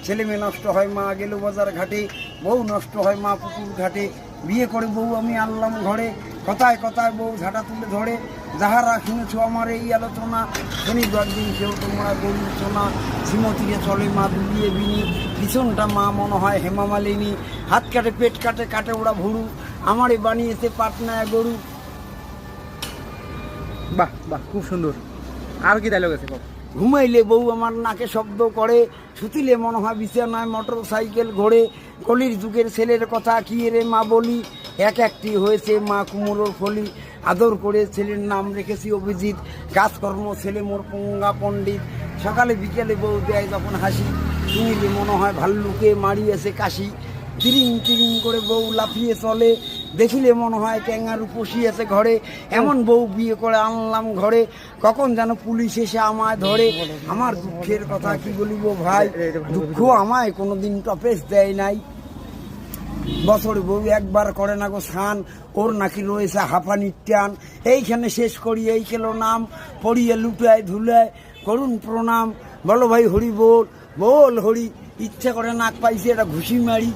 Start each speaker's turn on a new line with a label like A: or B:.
A: ছেলে মেয়ে নষ্ট হয় মা গেল বাজার ঘাটে, বউ নষ্ট হয় মা পুকুর ঘাটে। বিয়ে করে বউ আমি আনলাম ঘরে, কথায় কথায় বউ ঝাঁটা তুলে ধরে। যাহারা শুনেছ আমার এই আলোচনা, শনিবার দিন কেউ তোমরা গরু সোনা। শ্রীমতীরে চলে মা দুলিয়ে বিনি, পিছনটা মা মনে হয় হেমা মালিনী। হাত কাটে পেট কাটে কাটে ওরা ভুরু, আমারে বানিয়েছে পাটনায় গরু।
B: বাহ বাহ, খুব সুন্দর। আর কি ডায়লগ আছে?
A: ঘুমাইলে বউ আমার নাকে শব্দ করে, শুতিলে মনে হয় বিছানায় মোটর সাইকেল ঘোরে। কলির যুগের ছেলের কথা কি রে মা বলি, এক একটি হয়েছে মা কুমড়োর ফলি। আদর করে ছেলের নাম রেখেছি অভিজিৎ, কাজকর্ম ছেলে মোর পঙ্গা পণ্ডিত। সকালে বিকেলে বউ দেয় যখন হাসি, শুনিলে মনে হয় ভাল্লুকে মারিয়েছে কাশি। তিরিং তিরিং করে বউ লাফিয়ে চলে, দেখিলে মনে হয় ক্যাঙ্গারু পশিয়েছে ঘরে। এমন বউ বিয়ে করে আনলাম ঘরে, কখন যেন পুলিশ এসে আমায় ধরে। আমার দুঃখের কথা কি বলিব ভাই, দুঃখ আমায় কোনোদিন টপেস দেয় নাই। বছর বউ একবার করে না গো স্নান, ওর নাকি রয়েছে হাঁপানির টান। এইখানে শেষ করি এই খেলো নাম, পড়িয়ে লুটায় ধুলায় করুন প্রণাম। বলো ভাই হরি বল, বল হরি, ইচ্ছে করে নাক পাইছি এটা ঘুষি মারি।